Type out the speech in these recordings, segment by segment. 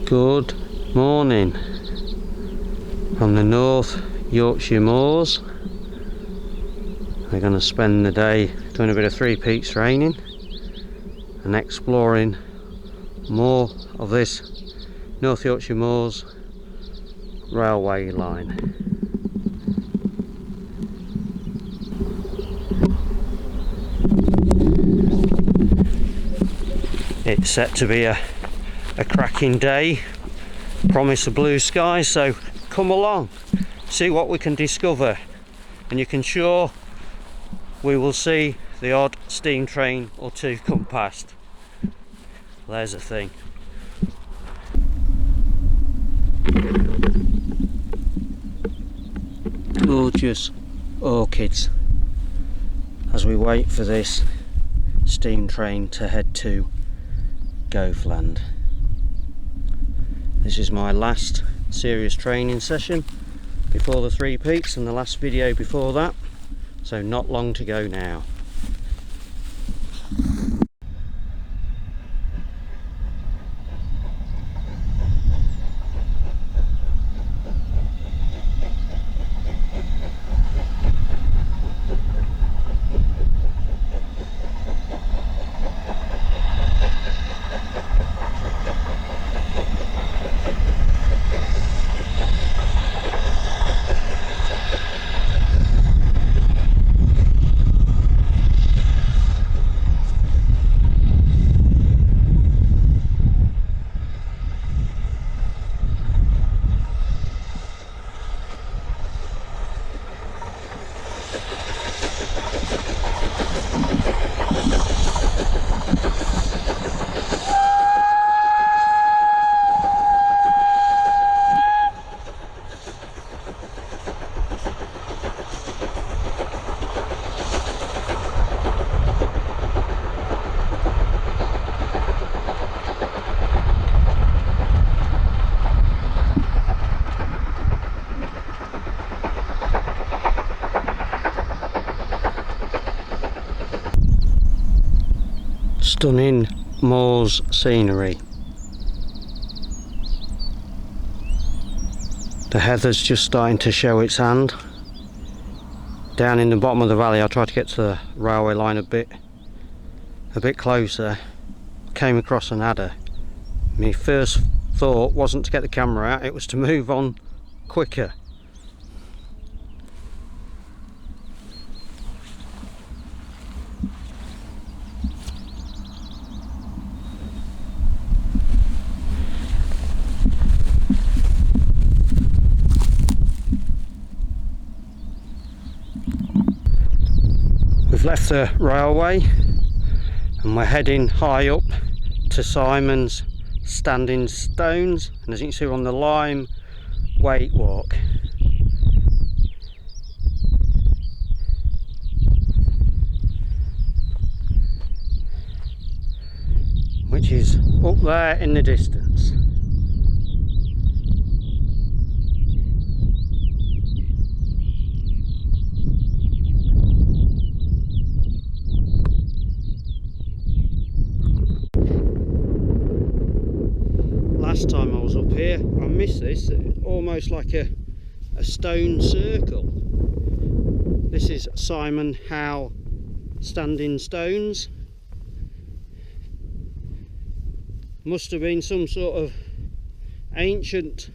Good morning from the North Yorkshire moors. We're going to spend the day doing a bit of Three Peaks training and exploring more of this North Yorkshire moors railway line. It's set to be a cracking day, promise of blue skies, so come along, see what we can discover, and you can sure we will see the odd steam train or two come past. There's a thing. Gorgeous orchids as we wait for this steam train to head to Gothland. This is my last serious training session before the Three Peaks and the last video before that, so not long to go now. Stunning moors scenery. The heather's just starting to show its hand. Down in the bottom of the valley I tried to get to the railway line a bit closer. Came across an adder. My first thought wasn't to get the camera out, it was to move on quicker. We've left the railway and we're heading high up to Simon's Standing Stones, and as you can see we're on the Lime Wait Walk. Which is up there in the distance. Last time I was up here, I missed this, almost like a stone circle. This is Simon Howe Standing Stones. Must have been some sort of ancient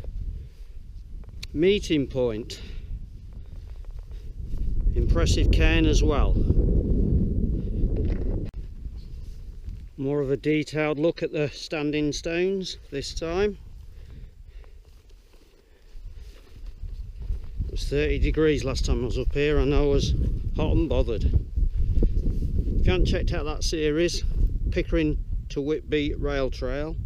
meeting point. Impressive cairn as well. More of a detailed look at the standing stones this time. It was 30 degrees last time I was up here and I was hot and bothered. If you haven't checked out that series, Pickering to Whitby Rail Trail,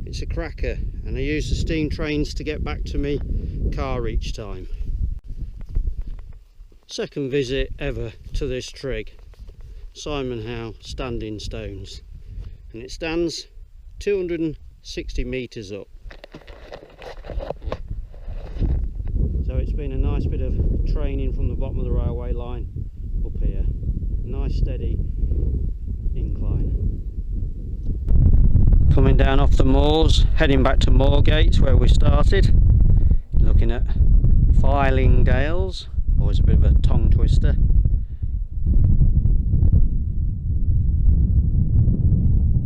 it's a cracker, and I use the steam trains to get back to me car each time. Second visit ever to this trig, Simon Howe Standing Stones. And it stands 260 metres up. So it's been a nice bit of training from the bottom of the railway line up here. Nice steady incline. Coming down off the moors, heading back to Moorgates where we started. Looking at Filing Dales, always a bit of a tongue twister.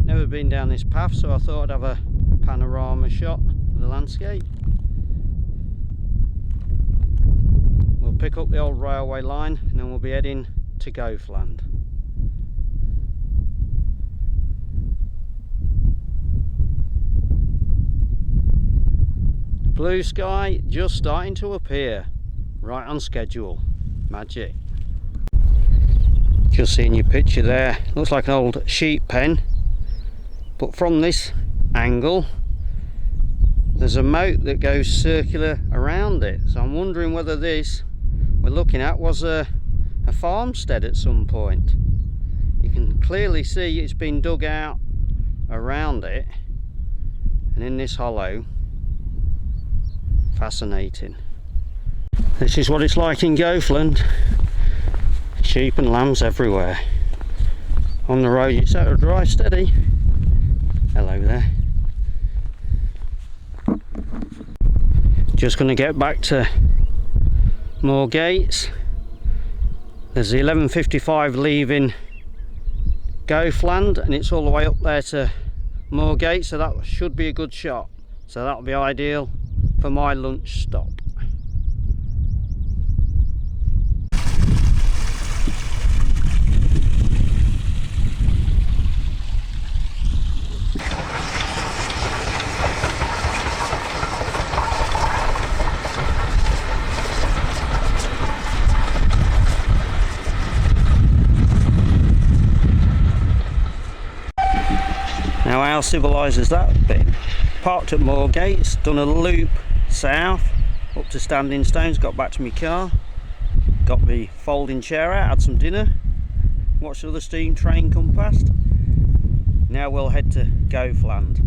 Never been down this path, so I thought I'd have a panorama shot of the landscape. We'll pick up the old railway line and then we'll be heading to Goathland. Blue sky just starting to appear, right on schedule. Magic. Just seeing your picture there, looks like an old sheep pen, but from this angle there's a moat that goes circular around it, so I'm wondering whether this we're looking at was a farmstead at some point. You can clearly see it's been dug out around it, and in this hollow. Fascinating. This is what it's like in Goathland. Sheep and lambs everywhere. On the road you sort of drive steady. Hello there. Just going to get back to Moorgates. There's the 11:55 leaving Goathland and it's all the way up there to Moorgates, so that should be a good shot. So that'll be ideal for my lunch stop. Now how civilised has that been? Parked at Moorgates, done a loop south up to Standing Stones, got back to my car, got the folding chair out, had some dinner, watched the other steam train come past. Now we'll head to Goathland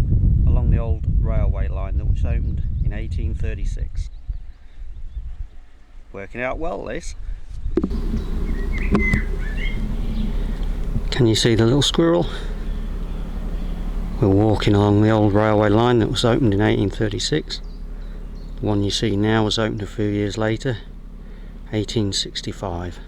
along the old railway line that was opened in 1836. Working out well, this. Can you see the little squirrel? We're walking along the old railway line that was opened in 1836. The one you see now was opened a few years later, 1865.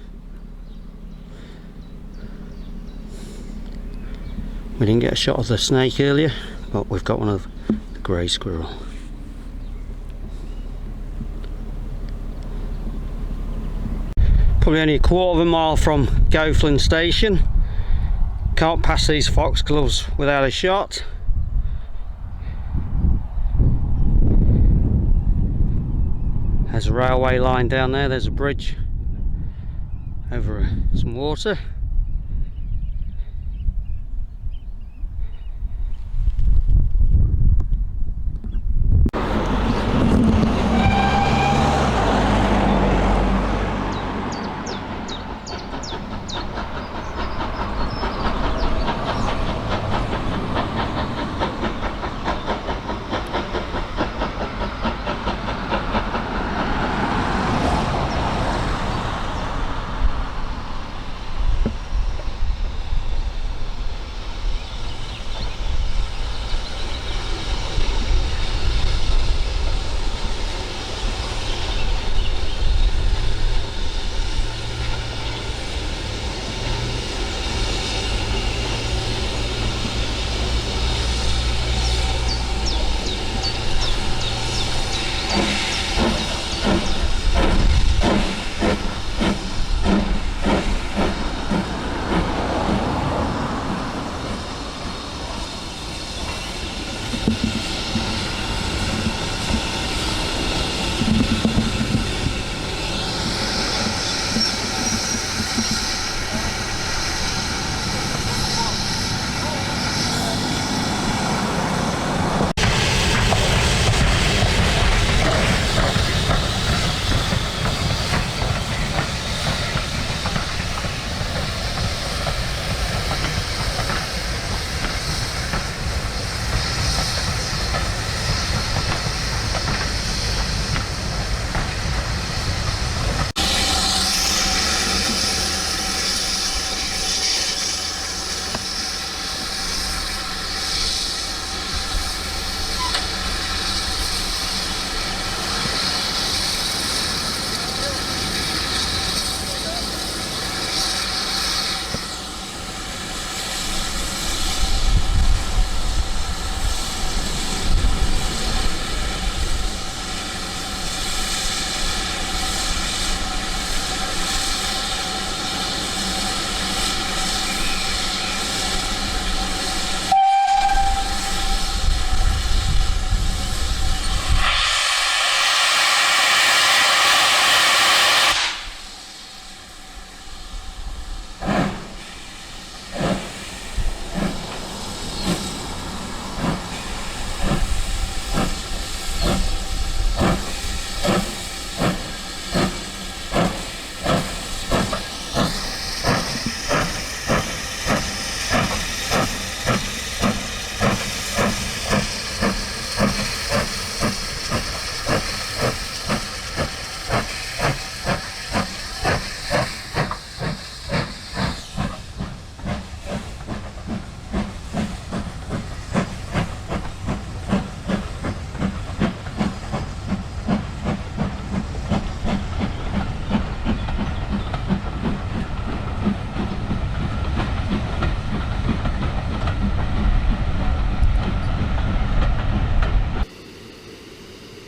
We didn't get a shot of the snake earlier, but we've got one of the grey squirrel. Probably only a quarter of a mile from Goathland station. Can't pass these foxgloves without a shot. There's a railway line down there, there's a bridge over some water.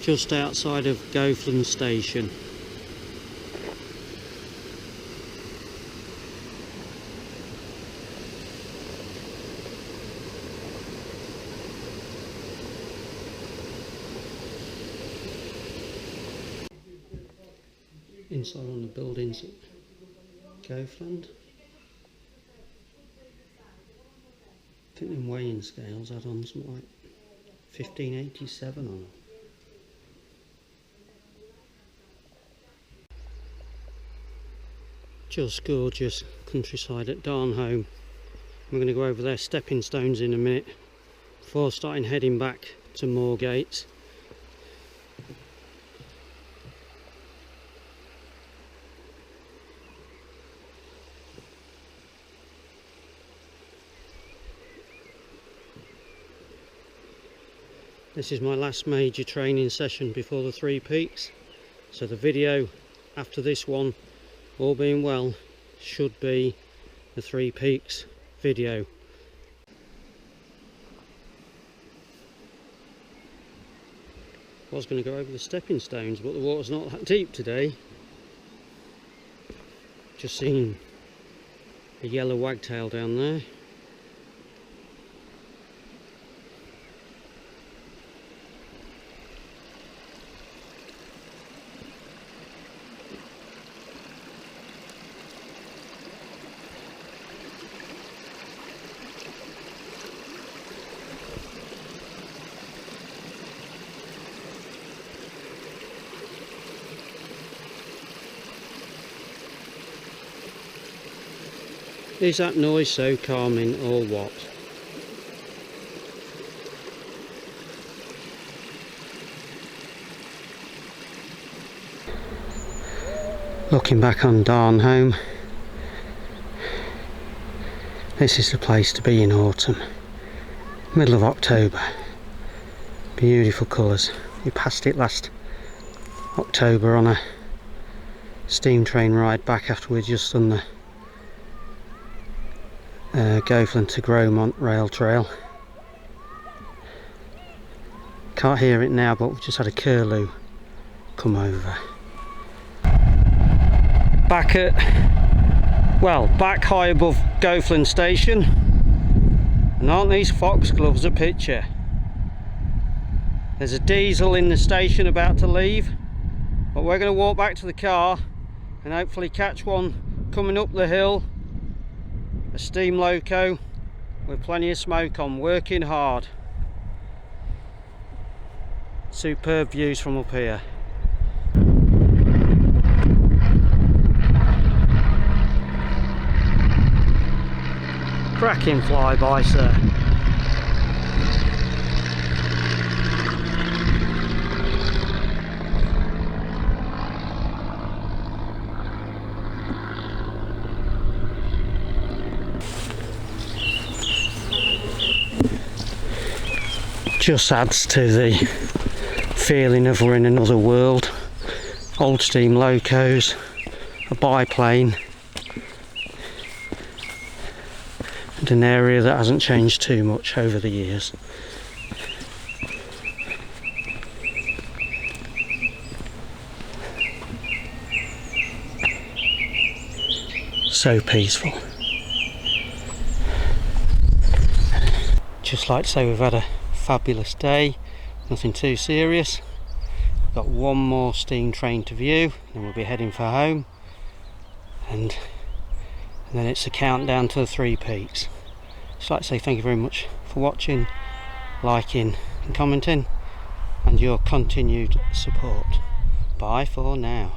just outside of Gofland Station. Inside on the buildings at Gofland. I think them weighing scales had on something like 1587 on them. Just gorgeous countryside at Darnholm. We're going to go over their stepping stones in a minute before starting heading back to Moorgates. This is my last major training session before the Three Peaks, so the video after this one, all being well, should be the Three Peaks video. I was going to go over the stepping stones, but the water's not that deep today. Just seen a yellow wagtail down there. Is that noise so calming or what? Looking back on Darnholm, this is the place to be in autumn, middle of October. Beautiful colours. We passed it last October on a steam train ride back after we'd just done the Gofland to Gromont rail trail. Can't hear it now, but we've just had a curlew come over. Back high above Gofland Station, and aren't these foxgloves a picture? There's a diesel in the station about to leave, but we're going to walk back to the car and hopefully catch one coming up the hill. A steam loco with plenty of smoke on, working hard. Superb views from up here. Cracking flyby, sir. Just adds to the feeling of we're in another world. Old steam locos, a biplane, and an area that hasn't changed too much over the years. So peaceful. Just like to say, we've had a fabulous day, nothing too serious. We've got one more steam train to view, then we'll be heading for home, and then it's a countdown to the Three Peaks. Just like to say thank you very much for watching, liking and commenting, and your continued support. Bye for now.